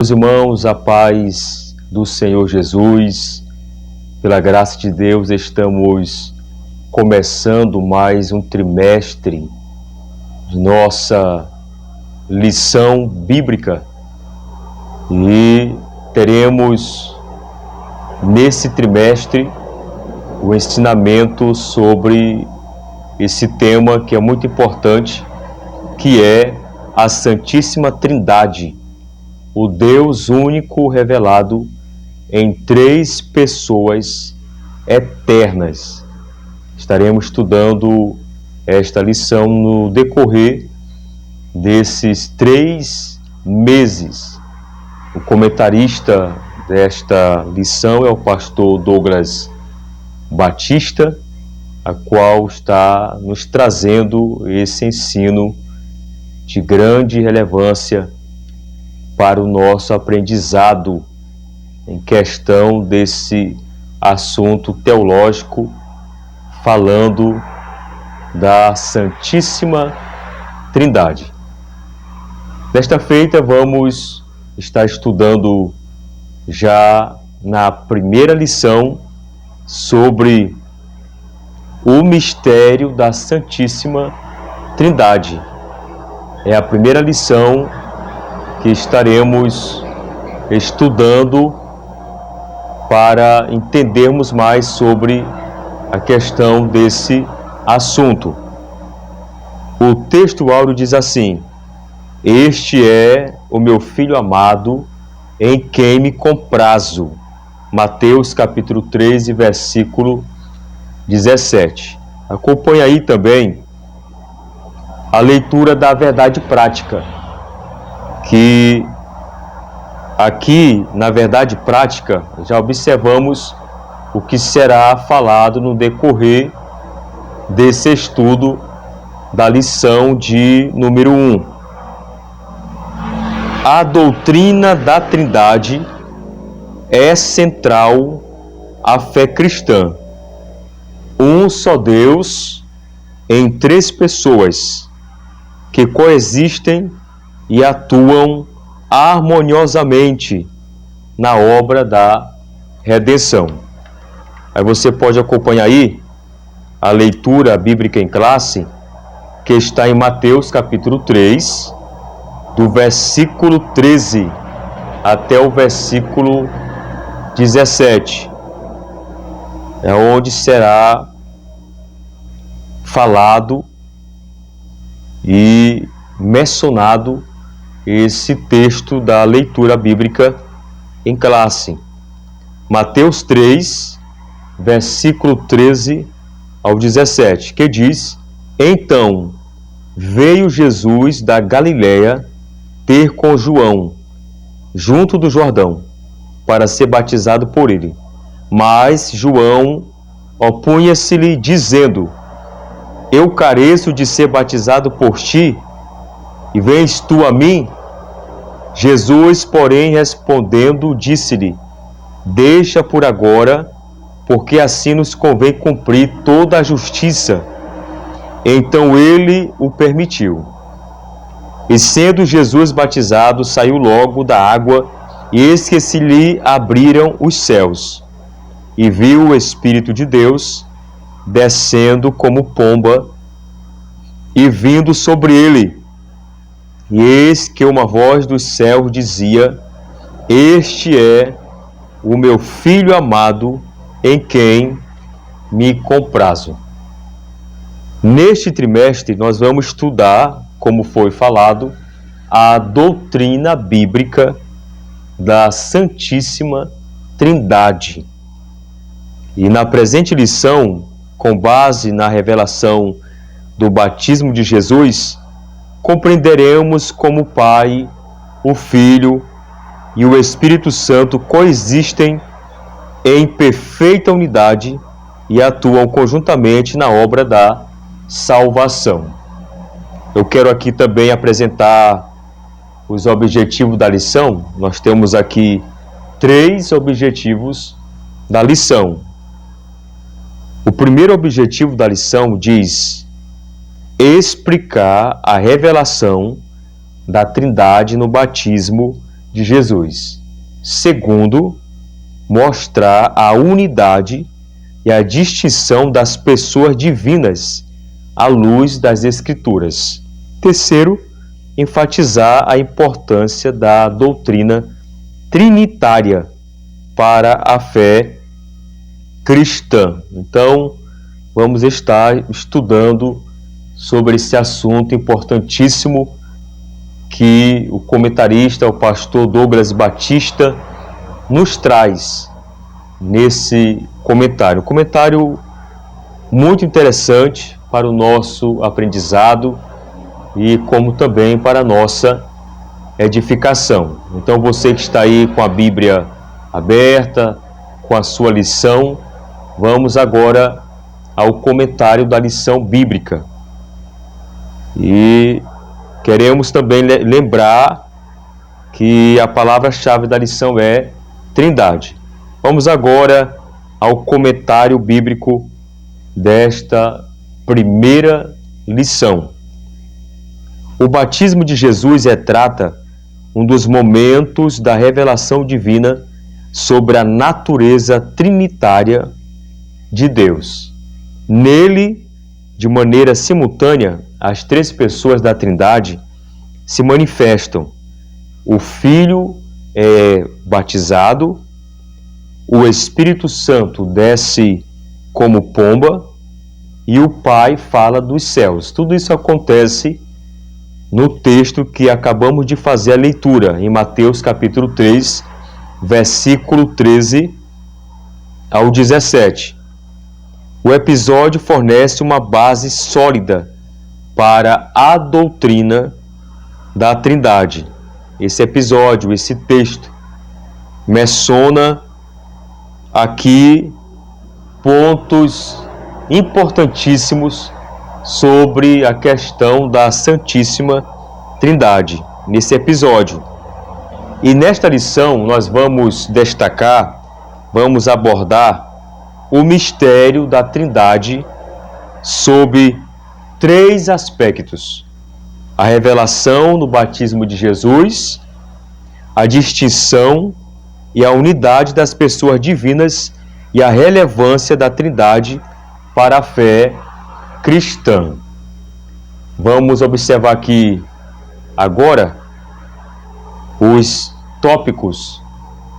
Meus irmãos, a paz do Senhor Jesus, pela graça de Deus, estamos começando mais um trimestre de nossa lição bíblica e teremos nesse trimestre o ensinamento sobre esse tema que é muito importante, que é a Santíssima Trindade, o Deus único revelado em três pessoas eternas. Estaremos estudando esta lição no decorrer desses 3 meses. O comentarista desta lição é o pastor Douglas Batista, a qual está nos trazendo esse ensino de grande relevância para o nosso aprendizado em questão desse assunto teológico, falando da Santíssima Trindade. Desta feita, vamos estar estudando já na primeira lição sobre o mistério da Santíssima Trindade. É a primeira lição que estaremos estudando para entendermos mais sobre a questão desse assunto. O texto áureo diz assim: "Este é o meu Filho amado, em quem me comprazo." Mateus capítulo 13, versículo 17. Acompanhe aí também a leitura da verdade prática, que aqui, na verdade prática, já observamos o que será falado no decorrer desse estudo da lição de número 1. A doutrina da Trindade é central à fé cristã. Um só Deus em 3 pessoas que coexistem e atuam harmoniosamente na obra da redenção. Aí você pode acompanhar aí a leitura bíblica em classe, que está em Mateus capítulo 3, do versículo 13 até o versículo 17. É onde será falado e mencionado esse texto da leitura bíblica em classe. Mateus 3, versículo 13 ao 17, que diz: "Então veio Jesus da Galiléia ter com João, junto do Jordão, para ser batizado por ele. Mas João opunha-se-lhe, dizendo: Eu careço de ser batizado por ti, e vens tu a mim? Jesus, porém, respondendo, disse-lhe: Deixa por agora, porque assim nos convém cumprir toda a justiça. Então ele o permitiu. E sendo Jesus batizado, saiu logo da água, e eis que se lhe abriram os céus, e viu o Espírito de Deus descendo como pomba e vindo sobre ele. E eis que uma voz dos céus dizia: Este é o meu Filho amado, em quem me comprazo." Neste trimestre nós vamos estudar, como foi falado, a doutrina bíblica da Santíssima Trindade. E na presente lição, com base na revelação do batismo de Jesus, compreenderemos como o Pai, o Filho e o Espírito Santo coexistem em perfeita unidade e atuam conjuntamente na obra da salvação. Eu quero aqui também apresentar os objetivos da lição. Nós temos aqui 3 objetivos da lição. O primeiro objetivo da lição diz: explicar a revelação da Trindade no batismo de Jesus. Segundo, mostrar a unidade e a distinção das pessoas divinas à luz das Escrituras. Terceiro, enfatizar a importância da doutrina trinitária para a fé cristã. Então, vamos estar estudando sobre esse assunto importantíssimo que o comentarista, o pastor Douglas Batista, nos traz nesse comentário. Um comentário muito interessante para o nosso aprendizado e como também para a nossa edificação. Então, você que está aí com a Bíblia aberta, com a sua lição, vamos agora ao comentário da lição bíblica. E queremos também lembrar que a palavra-chave da lição é Trindade. Vamos agora ao comentário bíblico desta primeira lição. O batismo de Jesus retrata um dos momentos da revelação divina sobre a natureza trinitária de Deus. Nele, de maneira simultânea, as três pessoas da Trindade se manifestam. O Filho é batizado, o Espírito Santo desce como pomba e o Pai fala dos céus. Tudo isso acontece no texto que acabamos de fazer a leitura, em Mateus capítulo 3, versículo 13 ao 17. O episódio fornece uma base sólida para a doutrina da Trindade. Esse episódio, esse texto, menciona aqui pontos importantíssimos sobre a questão da Santíssima Trindade, nesse episódio. E nesta lição nós vamos destacar, vamos abordar o mistério da Trindade sob três aspectos: a revelação no batismo de Jesus, a distinção e a unidade das pessoas divinas e a relevância da Trindade para a fé cristã. Vamos observar aqui agora os tópicos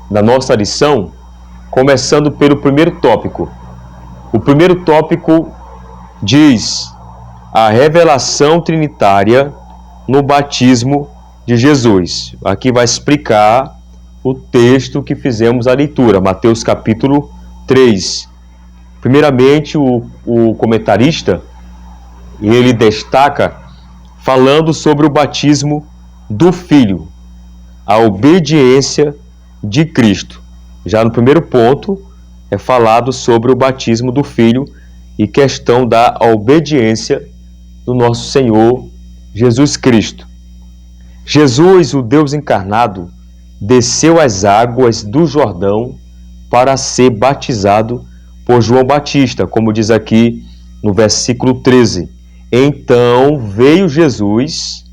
da nossa lição, começando pelo primeiro tópico. O primeiro tópico diz a revelação trinitária no batismo de Jesus. Aqui vai explicar o texto que fizemos a leitura, Mateus capítulo 3. Primeiramente, o comentarista, ele destaca falando sobre o batismo do Filho, a obediência de Cristo. Já no primeiro ponto, é falado sobre o batismo do Filho e questão da obediência do nosso Senhor Jesus Cristo. Jesus, o Deus encarnado, desceu às águas do Jordão para ser batizado por João Batista, como diz aqui no versículo 13. Então veio Jesus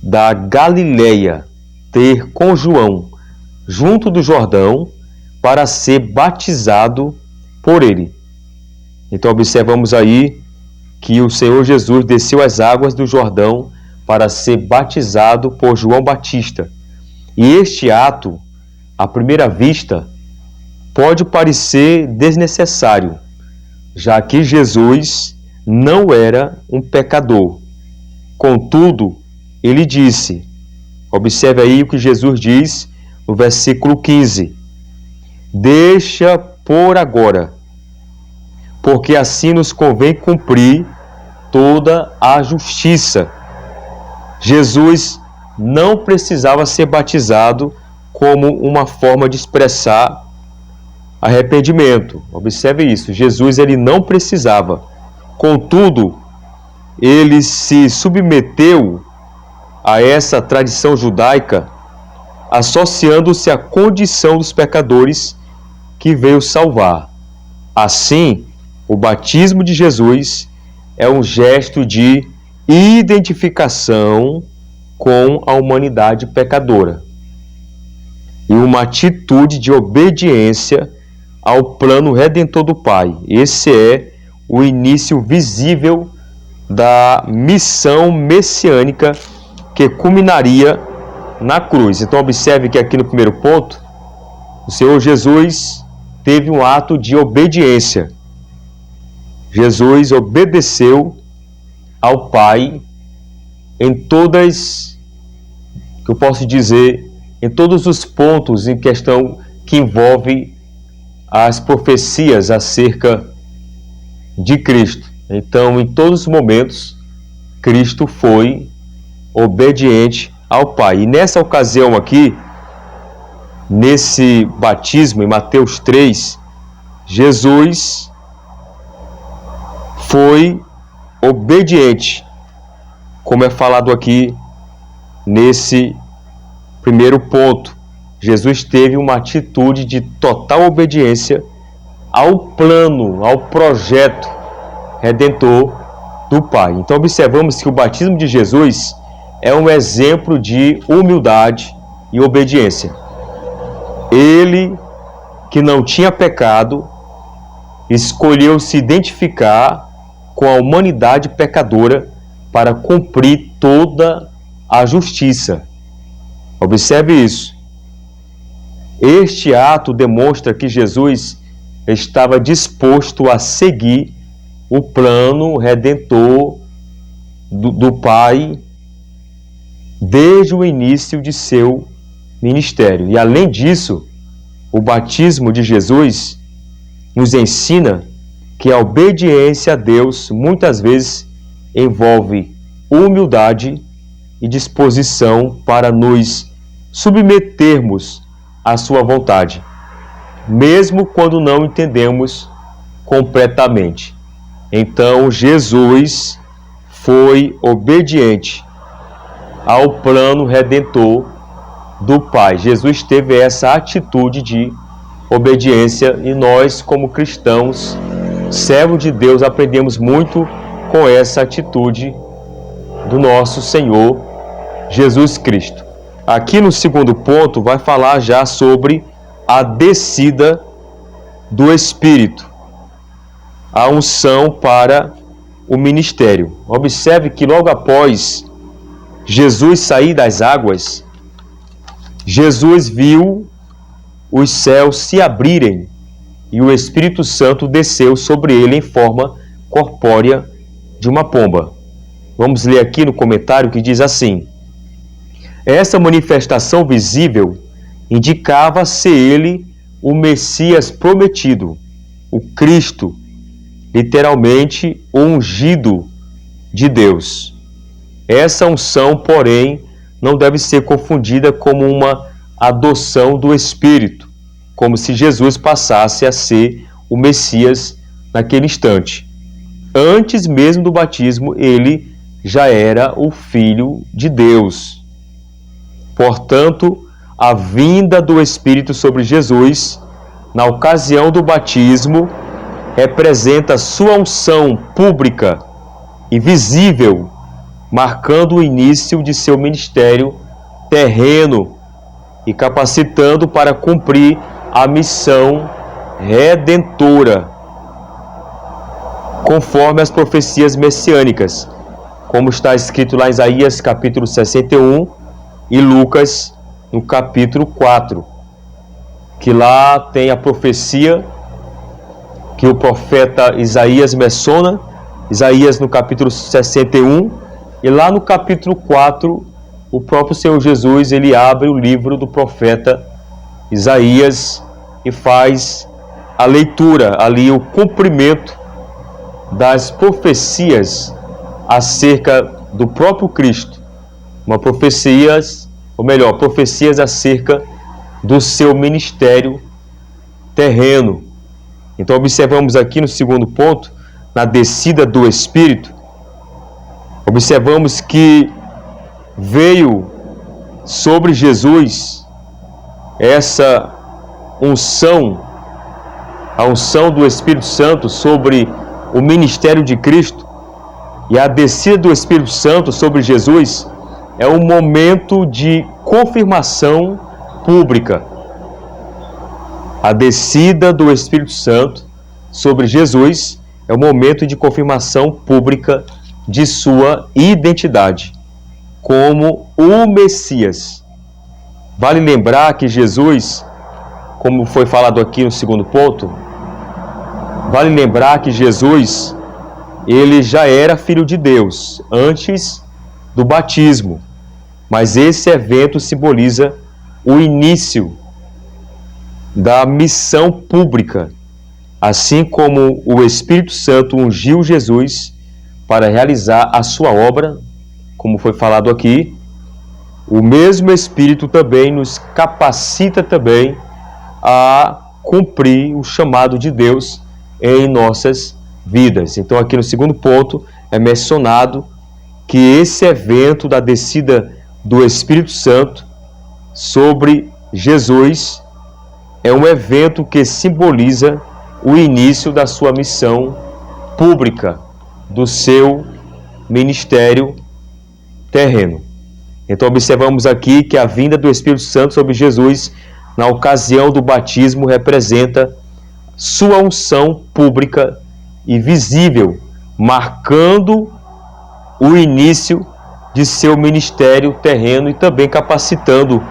da Galileia ter com João, junto do Jordão, para ser batizado por ele. Então observamos aí que o Senhor Jesus desceu às águas do Jordão para ser batizado por João Batista. E este ato, à primeira vista, pode parecer desnecessário, já que Jesus não era um pecador. Contudo, ele disse, observe aí o que Jesus diz no versículo 15: deixa por agora, porque assim nos convém cumprir toda a justiça. Jesus não precisava ser batizado como uma forma de expressar arrependimento. Observe isso, Jesus ele não precisava. Contudo, ele se submeteu a essa tradição judaica, associando-se à condição dos pecadores que veio salvar. Assim, o batismo de Jesus é um gesto de identificação com a humanidade pecadora. e uma atitude de obediência ao plano redentor do Pai. Esse é o início visível da missão messiânica que culminaria na cruz. Então observe que aqui no primeiro ponto, o Senhor Jesus teve um ato de obediência. Jesus obedeceu ao Pai em todas, que eu posso dizer, em todos os pontos em questão que envolve as profecias acerca de Cristo. Então, em todos os momentos, Cristo foi obediente ao Pai. E nessa ocasião aqui, nesse batismo, em Mateus 3, Jesus foi obediente, como é falado aqui nesse primeiro ponto. Jesus teve uma atitude de total obediência ao plano, ao projeto redentor do Pai. Então observamos que o batismo de Jesus é um exemplo de humildade e obediência. Ele, que não tinha pecado, escolheu se identificar com a humanidade pecadora para cumprir toda a justiça. Observe isso. Este ato demonstra que Jesus estava disposto a seguir o plano redentor do Pai desde o início de seu ministério. E além disso, o batismo de Jesus nos ensina que a obediência a Deus muitas vezes envolve humildade e disposição para nos submetermos à sua vontade, mesmo quando não entendemos completamente. Então Jesus foi obediente ao plano redentor do Pai. Jesus teve essa atitude de obediência e nós, como cristãos, servos de Deus, aprendemos muito com essa atitude do nosso Senhor Jesus Cristo. Aqui no segundo ponto vai falar já sobre a descida do Espírito, a unção para o ministério. Observe que logo após Jesus sair das águas, Jesus viu os céus se abrirem e o Espírito Santo desceu sobre ele em forma corpórea de uma pomba. Vamos ler aqui no comentário que diz assim: essa manifestação visível indicava ser ele o Messias prometido, o Cristo, literalmente o ungido de Deus. Essa unção, porém, não deve ser confundida como uma adoção do Espírito, como se Jesus passasse a ser o Messias naquele instante. Antes mesmo do batismo, ele já era o Filho de Deus. Portanto, a vinda do Espírito sobre Jesus, na ocasião do batismo, representa sua unção pública e visível, marcando o início de seu ministério terreno e capacitando para cumprir a missão redentora, conforme as profecias messiânicas, como está escrito lá em Isaías capítulo 61 e Lucas no capítulo 4, que lá tem a profecia que o profeta Isaías menciona, Isaías no capítulo 61, e lá no capítulo 4, o próprio Senhor Jesus, ele abre o livro do profeta Isaías e faz a leitura, ali o cumprimento das profecias acerca do próprio Cristo, profecias acerca do seu ministério terreno. Então observamos aqui no segundo ponto, na descida do Espírito, observamos que veio sobre Jesus essa unção, a unção do Espírito Santo sobre o ministério de Cristo, e a descida do Espírito Santo sobre Jesus é um momento de confirmação pública A descida do Espírito Santo sobre Jesus é o momento de confirmação pública de sua identidade como o Messias. Vale lembrar que Jesus, como foi falado aqui no segundo ponto, vale lembrar que Jesus, ele já era filho de Deus antes do batismo, mas esse evento simboliza o início da missão pública, assim como o Espírito Santo ungiu Jesus para realizar a sua obra, como foi falado aqui. O mesmo Espírito também nos capacita também a cumprir o chamado de Deus em nossas vidas. Então aqui no segundo ponto é mencionado que esse evento da descida do Espírito Santo sobre Jesus é um evento que simboliza o início da sua missão pública, do seu ministério terreno. Então observamos aqui que a vinda do Espírito Santo sobre Jesus na ocasião do batismo representa sua unção pública e visível, marcando o início de seu ministério terreno e também capacitando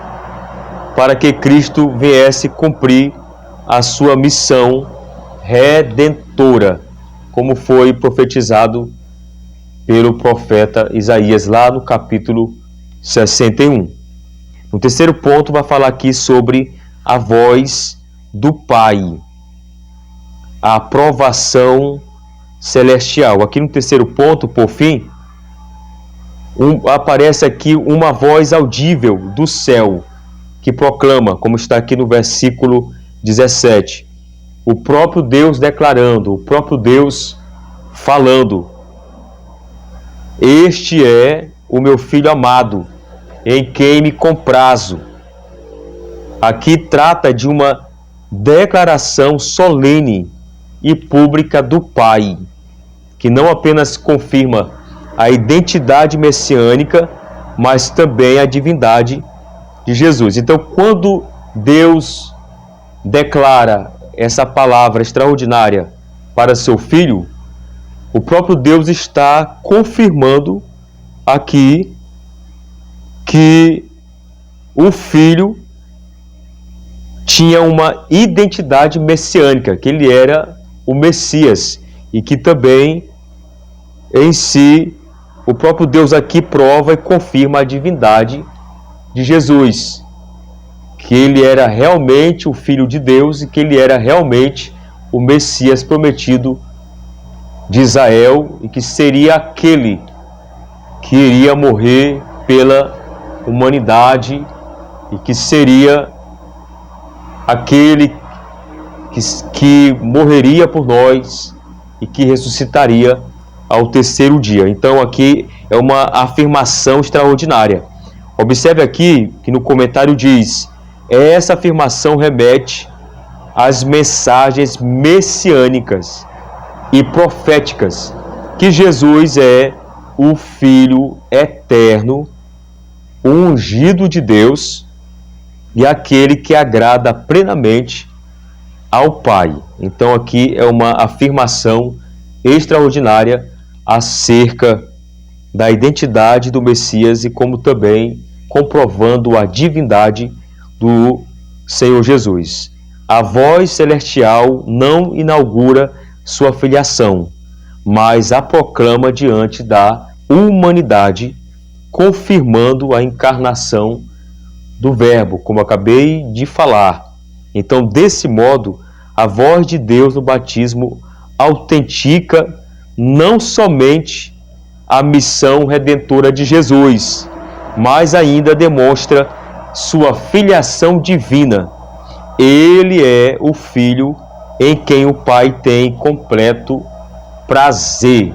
para que Cristo viesse cumprir a sua missão redentora, como foi profetizado pelo profeta Isaías lá no capítulo 61. No terceiro ponto vai falar aqui sobre a voz do Pai, a aprovação celestial. Aqui no terceiro ponto, por fim, aparece aqui uma voz audível do céu, que proclama, como está aqui no versículo 17, o próprio Deus declarando, o próprio Deus falando: este é o meu filho amado, em quem me comprazo. Aqui trata de uma declaração solene e pública do Pai, que não apenas confirma a identidade messiânica, mas também a divindade de Jesus. Então, quando Deus declara essa palavra extraordinária para seu filho, o próprio Deus está confirmando aqui que o filho tinha uma identidade messiânica, que ele era o Messias, e que também em si o próprio Deus aqui prova e confirma a divindade de Jesus, que ele era realmente o Filho de Deus e que ele era realmente o Messias prometido de Israel e que seria aquele que iria morrer pela humanidade e que seria aquele que morreria por nós e que ressuscitaria ao terceiro dia. Então aqui é uma afirmação extraordinária. Observe aqui que no comentário diz: essa afirmação remete às mensagens messiânicas e proféticas, que Jesus é o Filho eterno, o ungido de Deus e aquele que agrada plenamente ao Pai. Então aqui é uma afirmação extraordinária acerca da identidade do Messias e como também comprovando a divindade do Senhor Jesus. A voz celestial não inaugura sua filiação, mas a proclama diante da humanidade, confirmando a encarnação do Verbo, como acabei de falar. Então, desse modo, a voz de Deus no batismo autentica não somente a missão redentora de Jesus, mas ainda demonstra sua filiação divina. Ele é o Filho em quem o Pai tem completo prazer.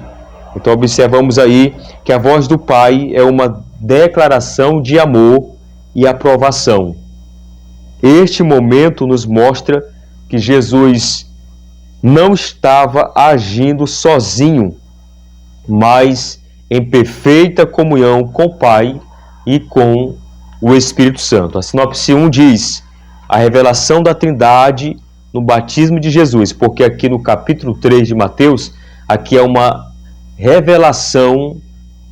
Então observamos aí que a voz do Pai é uma declaração de amor e aprovação. Este momento nos mostra que Jesus não estava agindo sozinho, mas em perfeita comunhão com o Pai e com o Espírito Santo. A sinopse 1 diz: a revelação da Trindade no batismo de Jesus, porque aqui no capítulo 3 de Mateus, aqui é uma revelação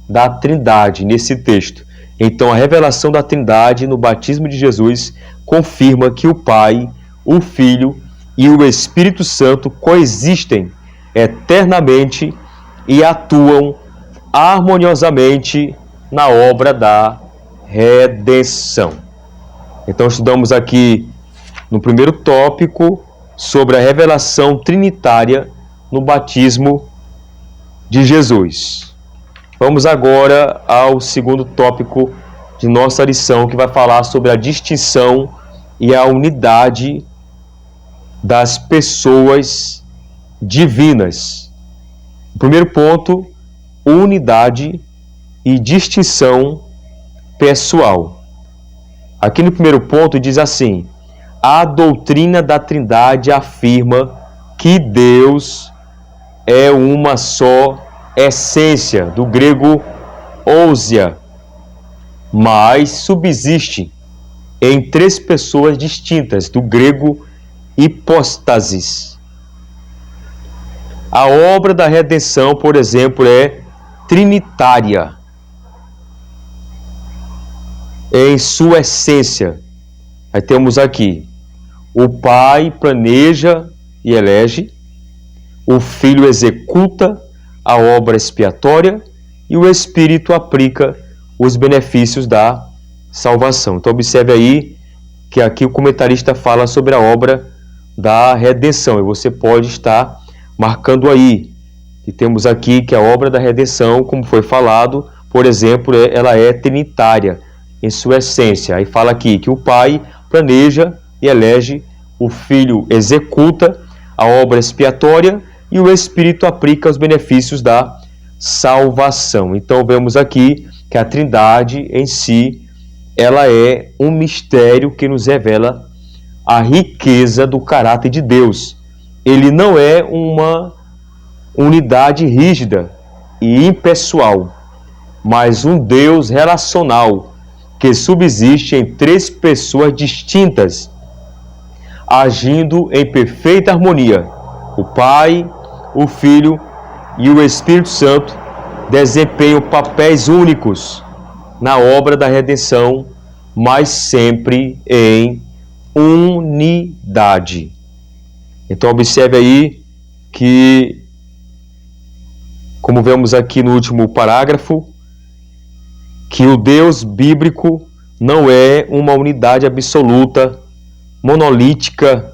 da Trindade nesse texto. Então a revelação da Trindade no batismo de Jesus confirma que o Pai, o Filho e o Espírito Santo coexistem eternamente e atuam harmoniosamente na obra da redenção. Então estudamos aqui no primeiro tópico sobre a revelação trinitária no batismo de Jesus. Vamos agora ao segundo tópico de nossa lição, que vai falar sobre a distinção e a unidade das pessoas divinas. O primeiro ponto, unidade e distinção pessoal. Aqui no primeiro ponto diz assim: a doutrina da Trindade afirma que Deus é uma só essência, do grego ousia, mas subsiste em três pessoas distintas, do grego hipóstasis. A obra da redenção, por exemplo, é trinitária em sua essência. Aí temos aqui: o Pai planeja e elege, o Filho executa a obra expiatória e o Espírito aplica os benefícios da salvação. Então observe aí que aqui o comentarista fala sobre a obra da redenção, e você pode estar marcando aí que temos aqui que a obra da redenção, como foi falado, por exemplo, ela é trinitária em sua essência. Aí fala aqui que o Pai planeja e elege, o Filho executa a obra expiatória e o Espírito aplica os benefícios da salvação. Então vemos aqui que a Trindade em si, ela é um mistério que nos revela a riqueza do caráter de Deus. Ele não é uma unidade rígida e impessoal, mas um Deus relacional que subsiste em três pessoas distintas, agindo em perfeita harmonia. O Pai, o Filho e o Espírito Santo desempenham papéis únicos na obra da redenção, mas sempre em unidade. Então observe aí que, como vemos aqui no último parágrafo, que o Deus bíblico não é uma unidade absoluta, monolítica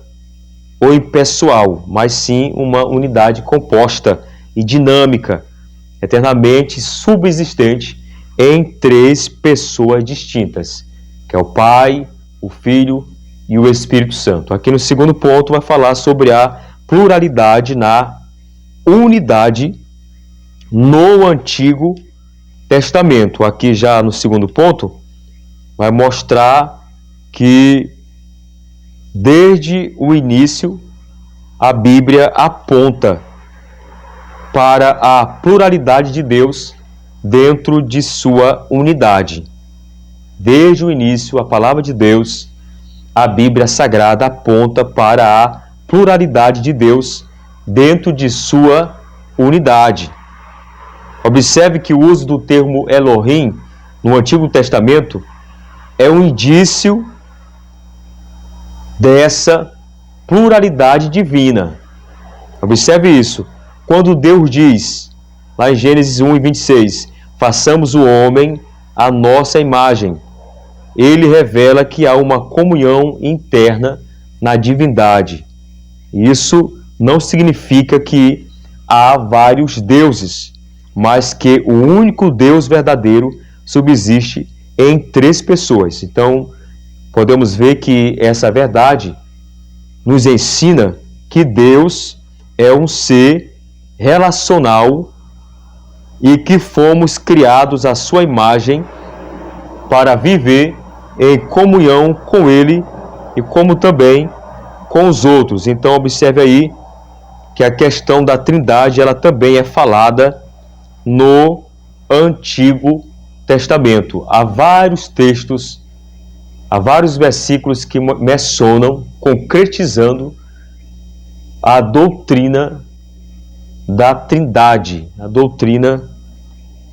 ou impessoal, mas sim uma unidade composta e dinâmica, eternamente subsistente em três pessoas distintas, que é o Pai, o Filho e o Espírito Santo. Aqui no segundo ponto vai falar sobre a pluralidade na unidade no Antigo Testamento. Aqui já no segundo ponto vai mostrar que desde o início a Bíblia aponta para a pluralidade de Deus dentro de sua unidade. Desde o início, a palavra de Deus, a Bíblia Sagrada aponta para a pluralidade de Deus dentro de sua unidade. Observe que o uso do termo Elohim no Antigo Testamento é um indício dessa pluralidade divina. Observe isso. Quando Deus diz, lá em Gênesis 1:26, façamos o homem à nossa imagem, ele revela que há uma comunhão interna na divindade. Isso não significa que há vários deuses, mas que o único Deus verdadeiro subsiste em três pessoas. Então, podemos ver que essa verdade nos ensina que Deus é um ser relacional e que fomos criados à sua imagem para viver em comunhão com Ele e como também com os outros. Então observe aí que a questão da Trindade ela também é falada no Antigo Testamento. Há vários textos, há vários versículos que mencionam, concretizando a doutrina da Trindade, a doutrina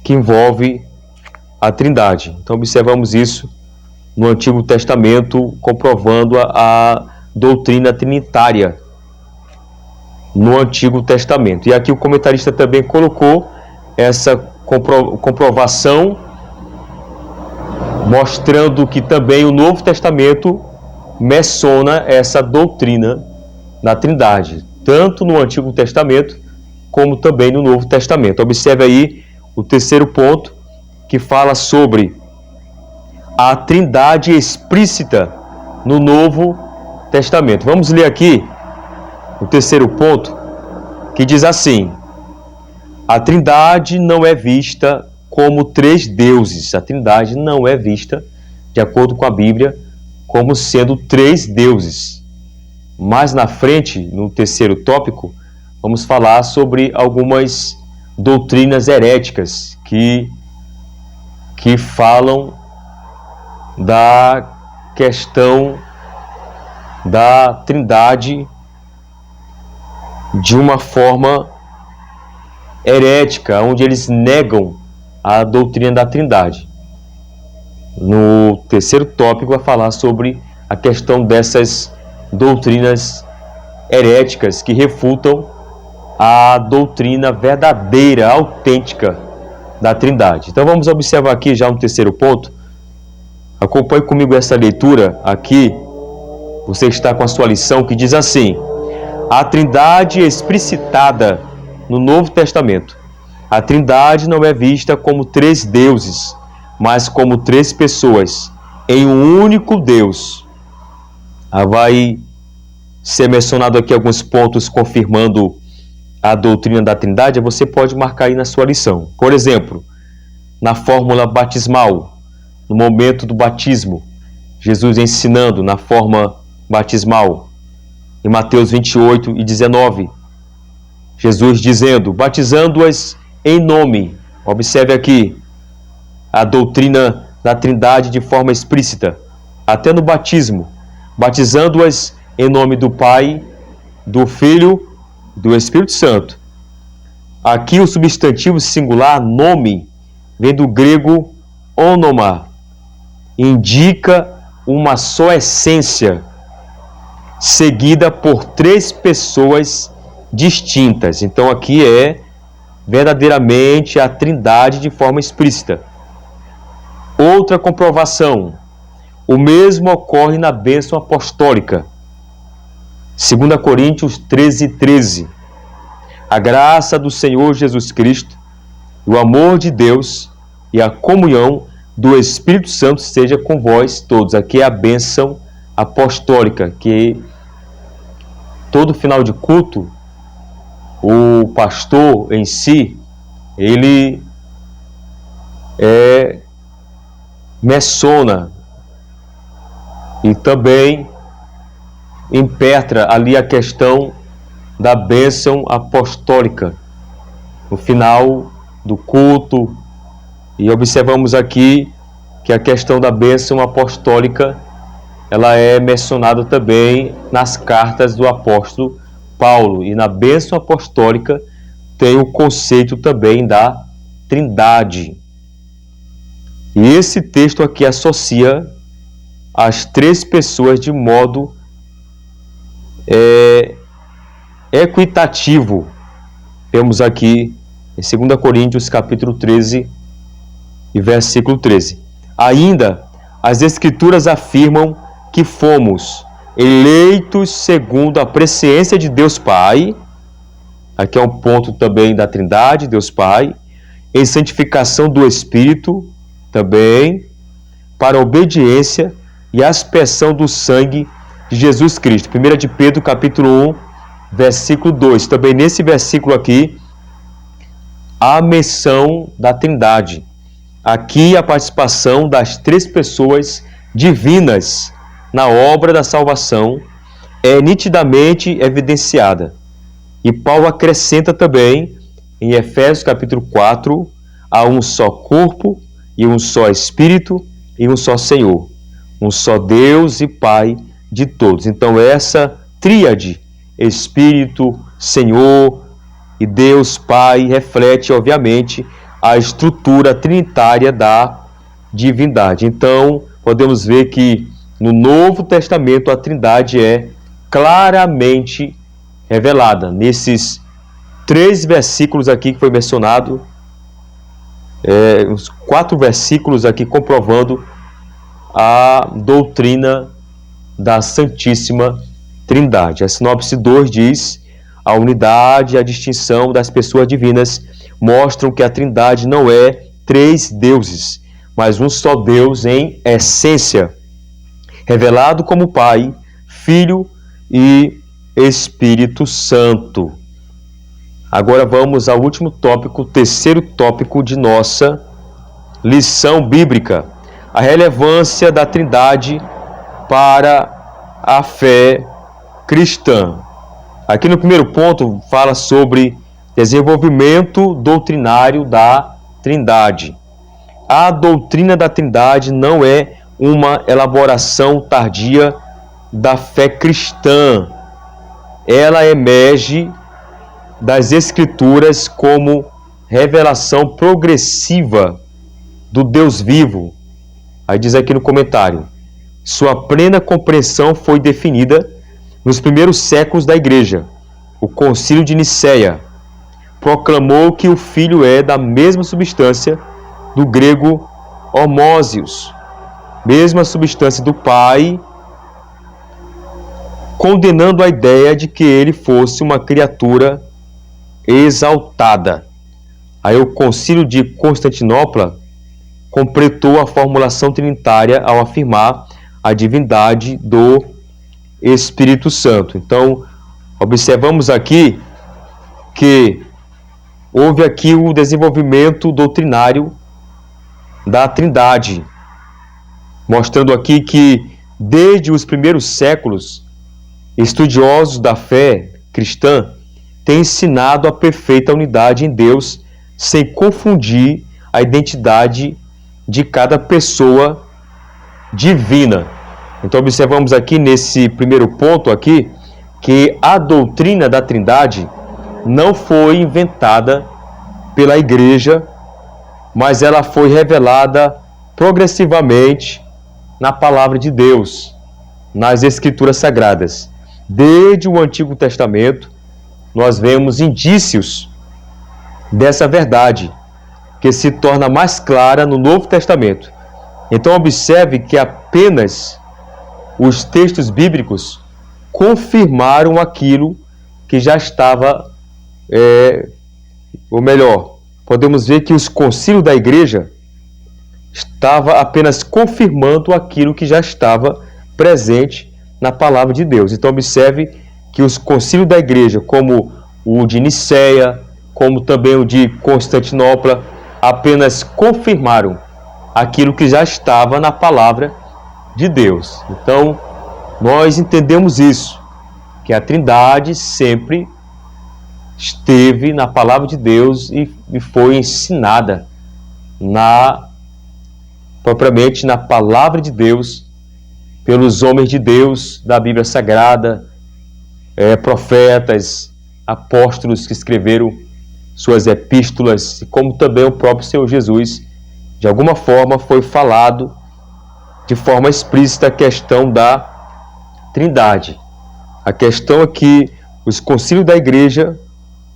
que envolve a Trindade. Então observamos isso no Antigo Testamento, comprovando a doutrina trinitária no Antigo Testamento. E aqui o comentarista também colocou essa comprovação, mostrando que também o Novo Testamento menciona essa doutrina da Trindade, tanto no Antigo Testamento como também no Novo Testamento. Observe aí o terceiro ponto, que fala sobre a Trindade explícita no Novo Testamento. Vamos ler aqui o terceiro ponto, que diz assim: a Trindade não é vista como três deuses. A Trindade não é vista, de acordo com a Bíblia, como sendo três deuses. Mais na frente, no terceiro tópico, vamos falar sobre algumas doutrinas heréticas que falam da questão da Trindade de uma forma herética, onde eles negam a doutrina da Trindade. No terceiro tópico vai falar sobre a questão dessas doutrinas heréticas que refutam a doutrina verdadeira, autêntica da Trindade. Então vamos observar aqui já um terceiro ponto. Acompanhe comigo essa leitura aqui. Você está com a sua lição, que diz assim: a Trindade explicitada no Novo Testamento. A Trindade não é vista como três deuses, mas como três pessoas em um único Deus. Vai ser mencionado aqui alguns pontos confirmando a doutrina da Trindade. Você pode marcar aí na sua lição. Por exemplo, na fórmula batismal, no momento do batismo, Jesus ensinando na forma batismal, em Mateus 28 e 19, Jesus dizendo: batizando-as em nome. Observe aqui a doutrina da Trindade de forma explícita, até no batismo, batizando-as em nome do Pai, do Filho e do Espírito Santo. Aqui o substantivo singular nome vem do grego onoma, indica uma só essência, seguida por três pessoas distintas. Então aqui é verdadeiramente a Trindade de forma explícita. Outra comprovação: o mesmo ocorre na bênção apostólica. 2 Coríntios 13:13. A graça do Senhor Jesus Cristo, o amor de Deus e a comunhão do Espírito Santo seja com vós todos. Aqui é a bênção apostólica, que todo final de culto, o pastor em si, ele menciona e também impetra ali a questão da bênção apostólica no final do culto. E observamos aqui que a questão da bênção apostólica, ela é mencionada também nas cartas do apóstolo Paulo. E na bênção apostólica tem o conceito também da Trindade. E esse texto aqui associa as três pessoas de modo equitativo. Temos aqui em 2 Coríntios capítulo 13 e versículo 13. Ainda as Escrituras afirmam que fomos eleitos segundo a presciência de Deus Pai. Aqui é um ponto também da Trindade, Deus Pai, em santificação do Espírito também, para a obediência e aspersão do sangue de Jesus Cristo. 1 de Pedro capítulo 1, versículo 2. Também nesse versículo aqui, a menção da Trindade. Aqui a participação das três pessoas divinas na obra da salvação é nitidamente evidenciada. E Paulo acrescenta também em Efésios capítulo 4, há um só corpo e um só Espírito e um só Senhor, um só Deus e Pai de todos. Então essa tríade Espírito, Senhor e Deus Pai reflete, obviamente, a estrutura trinitária da divindade. Então, podemos ver que no Novo Testamento a Trindade é claramente revelada. Nesses 3 versículos aqui que foi mencionado, uns 4 versículos aqui comprovando a doutrina da Santíssima Trindade. A sinopse 2 diz: a unidade e a distinção das pessoas divinas mostram que a Trindade não é 3 deuses, mas um só Deus em essência, revelado como Pai, Filho e Espírito Santo. Agora vamos ao último tópico, o terceiro tópico de nossa lição bíblica: a relevância da Trindade para a fé cristã. Aqui no primeiro ponto fala sobre desenvolvimento doutrinário da Trindade. A doutrina da Trindade não é uma elaboração tardia da fé cristã. Ela emerge das Escrituras como revelação progressiva do Deus vivo. Aí diz aqui no comentário: sua plena compreensão foi definida nos primeiros séculos da Igreja. O Concílio de Nicéia proclamou que o Filho é da mesma substância, do grego homósios, mesma substância do Pai, condenando a ideia de que ele fosse uma criatura exaltada. Aí o Concílio de Constantinopla completou a formulação trinitária ao afirmar a divindade do Espírito Santo. Então, observamos aqui que houve aqui o desenvolvimento doutrinário da Trindade, mostrando aqui que desde os primeiros séculos, estudiosos da fé cristã têm ensinado a perfeita unidade em Deus, sem confundir a identidade de cada pessoa divina. Então observamos aqui nesse primeiro ponto aqui que a doutrina da Trindade não foi inventada pela Igreja, mas ela foi revelada progressivamente na Palavra de Deus, nas Escrituras Sagradas. Desde o Antigo Testamento, nós vemos indícios dessa verdade, que se torna mais clara no Novo Testamento. Então observe que apenas os textos bíblicos confirmaram aquilo que já estava, ou melhor, podemos ver que os concílios da Igreja estava apenas confirmando aquilo que já estava presente na Palavra de Deus. Então observe que os concílios da Igreja, como o de Nicéia, como também o de Constantinopla, apenas confirmaram aquilo que já estava na Palavra de Deus. Então, nós entendemos isso, que a Trindade sempre esteve na Palavra de Deus e foi ensinada propriamente na Palavra de Deus, pelos homens de Deus da Bíblia Sagrada, profetas, apóstolos que escreveram suas epístolas, como também o próprio Senhor Jesus. De alguma forma foi falado de forma explícita a questão da Trindade. A questão é que os concílios da Igreja,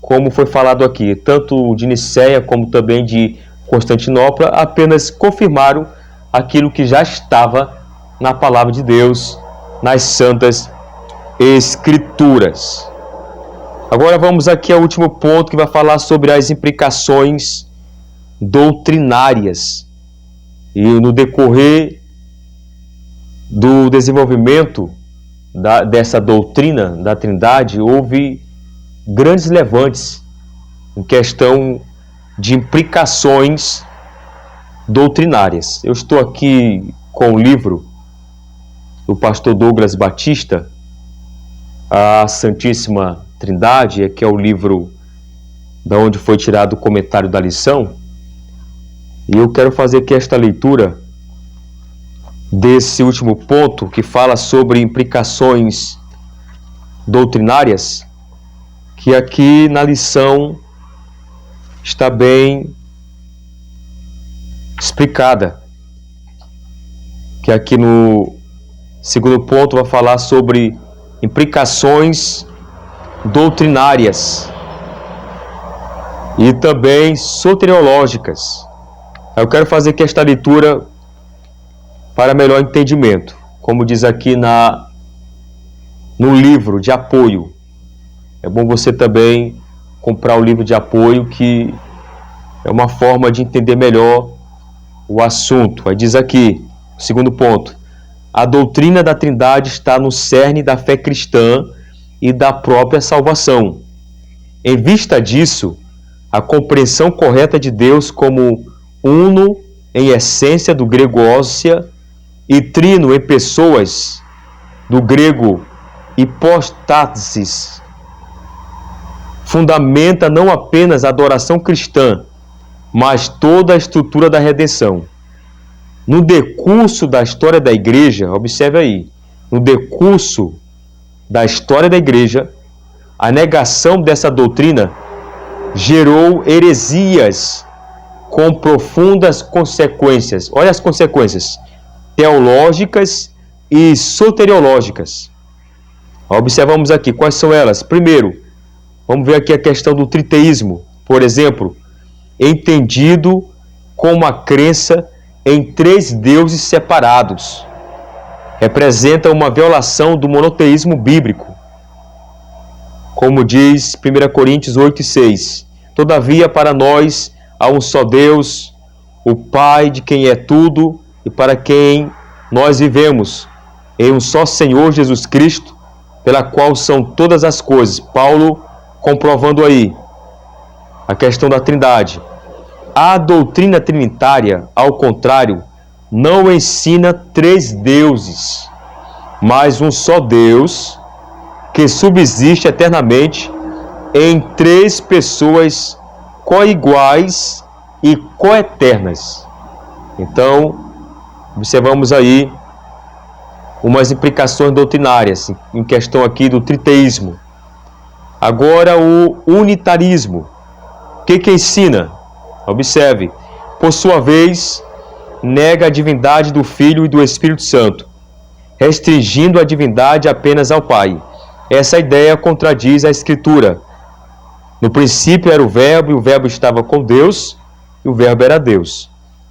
como foi falado aqui, tanto de Nicéia como também de Constantinopla, apenas confirmaram aquilo que já estava na Palavra de Deus, nas Santas Escrituras. Agora vamos aqui ao último ponto, que vai falar sobre as implicações doutrinárias. E no decorrer do desenvolvimento dessa doutrina da Trindade, houve grandes levantes em questão de implicações doutrinárias. Eu estou aqui com o livro do pastor Douglas Batista, A Santíssima Trindade, que é o livro da onde foi tirado o comentário da lição, e eu quero fazer aqui esta leitura desse último ponto, que fala sobre implicações doutrinárias, que aqui na lição está bem explicada. Que aqui no segundo ponto vai falar sobre implicações doutrinárias e também soteriológicas. Eu quero fazer aqui esta leitura para melhor entendimento, como diz aqui no livro de apoio. É bom você também comprar o livro de apoio, que é uma forma de entender melhor o assunto. Aí diz aqui, segundo ponto: a doutrina da Trindade está no cerne da fé cristã e da própria salvação. Em vista disso, a compreensão correta de Deus como uno em essência, do grego óssea, e trino em pessoas, do grego hipóstasis, fundamenta não apenas a adoração cristã, mas toda a estrutura da redenção. No decurso da história da igreja, observe aí, no decurso da história da igreja, a negação dessa doutrina gerou heresias com profundas consequências. Olha as consequências teológicas e soteriológicas. Observamos aqui quais são elas. Primeiro, vamos ver aqui a questão do triteísmo, por exemplo, entendido como a crença em 3 deuses separados. Representa uma violação do monoteísmo bíblico, como diz 1 Coríntios 8:6. Todavia, para nós há um só Deus, o Pai, de quem é tudo e para quem nós vivemos, em um só Senhor Jesus Cristo, pela qual são todas as coisas. Paulo comprovando aí a questão da Trindade. A doutrina trinitária, ao contrário, não ensina 3 deuses, mas um só Deus que subsiste eternamente em 3 pessoas coiguais e coeternas. Então, observamos aí umas implicações doutrinárias em questão aqui do triteísmo. Agora, o unitarismo. O que ensina? Observe. Por sua vez, nega a divindade do Filho e do Espírito Santo, restringindo a divindade apenas ao Pai. Essa ideia contradiz a Escritura. No princípio era o Verbo, e o Verbo estava com Deus, e o Verbo era Deus.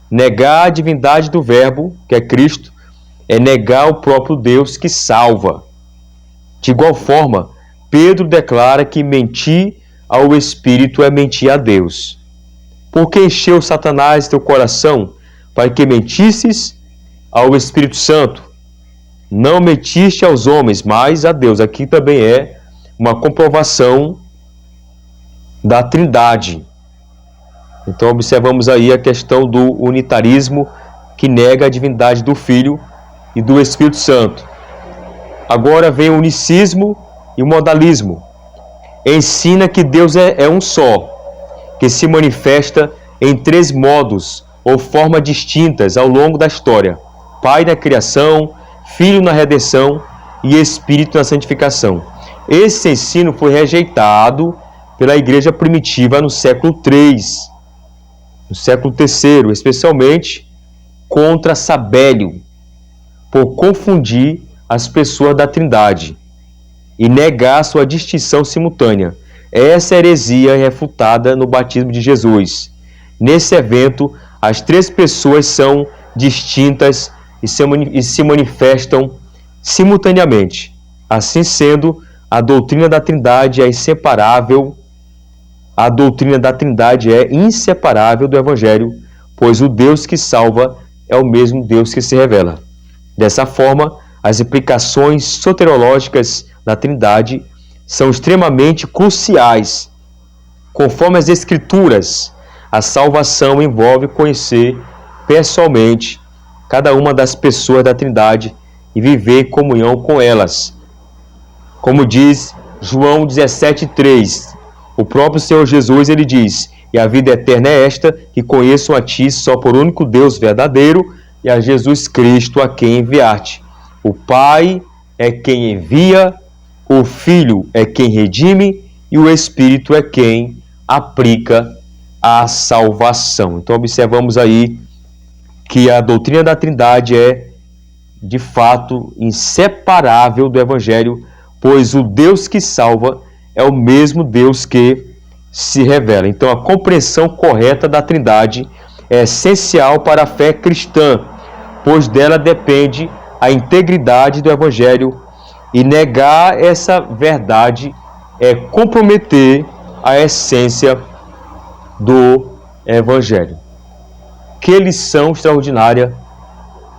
Negar a divindade do Verbo, que é Cristo, é negar o próprio Deus que salva. De igual forma, Pedro declara que mentir ao Espírito é mentir a Deus. Porque encheu Satanás teu coração para que mentisses ao Espírito Santo? Não mentiste aos homens, mas a Deus. Aqui também é uma comprovação da Trindade. Então observamos aí a questão do unitarismo, que nega a divindade do Filho e do Espírito Santo. Agora vem o unicismo e o modalismo. Ensina que Deus é um só, que se manifesta em 3 modos ou formas distintas ao longo da história: Pai na criação, Filho na redenção e Espírito na santificação. Esse ensino foi rejeitado pela igreja primitiva no século III, no século III, especialmente contra Sabélio, por confundir as pessoas da Trindade e negar sua distinção simultânea. Essa heresia é refutada no batismo de Jesus. Nesse evento, as 3 pessoas são distintas e se manifestam simultaneamente. Assim sendo, a doutrina da Trindade é inseparável. A doutrina da Trindade é inseparável do Evangelho, pois o Deus que salva é o mesmo Deus que se revela. Dessa forma, as implicações soteriológicas da Trindade são extremamente cruciais. Conforme as Escrituras, a salvação envolve conhecer pessoalmente cada uma das pessoas da Trindade e viver em comunhão com elas. Como diz João 17,3, o próprio Senhor Jesus, ele diz: e a vida eterna é esta, que conheçam a ti só por único Deus verdadeiro e a Jesus Cristo a quem enviaste. O Pai é quem envia o Filho é quem redime e o Espírito é quem aplica a salvação. Então observamos aí que a doutrina da Trindade é, de fato, inseparável do Evangelho, pois o Deus que salva é o mesmo Deus que se revela. Então a compreensão correta da Trindade é essencial para a fé cristã, pois dela depende a integridade do Evangelho, e negar essa verdade é comprometer a essência do Evangelho. Que lição extraordinária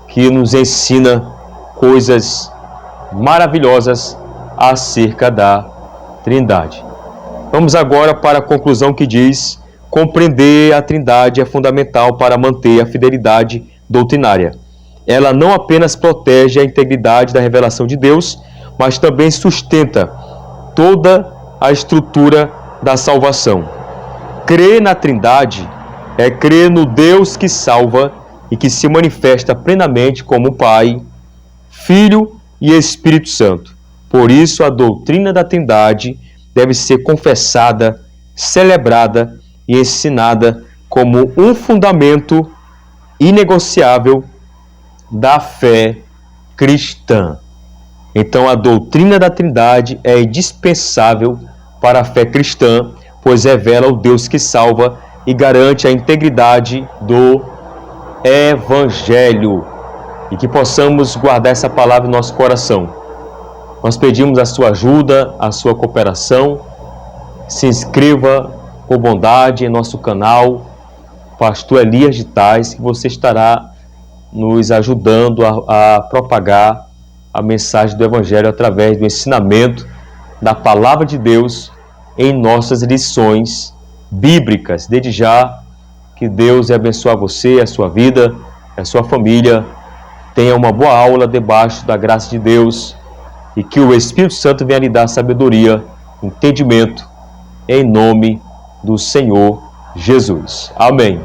que nos ensina coisas maravilhosas acerca da Trindade. Vamos agora para a conclusão que diz: compreender a Trindade é fundamental para manter a fidelidade doutrinária. Ela não apenas protege a integridade da revelação de Deus, mas também sustenta toda a estrutura da salvação. Crer na Trindade é crer no Deus que salva e que se manifesta plenamente como Pai, Filho e Espírito Santo. Por isso, a doutrina da Trindade deve ser confessada, celebrada e ensinada como um fundamento inegociável da fé cristã. Então, a doutrina da Trindade é indispensável para a fé cristã, pois revela o Deus que salva e garante a integridade do Evangelho. E que possamos guardar essa palavra em nosso coração. Nós pedimos a sua ajuda, a sua cooperação. Se inscreva por bondade em nosso canal, Pastor Elias de Tais, que você estará nos ajudando a propagar a mensagem do Evangelho através do ensinamento da Palavra de Deus em nossas lições bíblicas. Desde já, que Deus abençoe você, a sua vida, a sua família. Tenha uma boa aula debaixo da graça de Deus e que o Espírito Santo venha lhe dar sabedoria, entendimento, em nome do Senhor Jesus. Amém.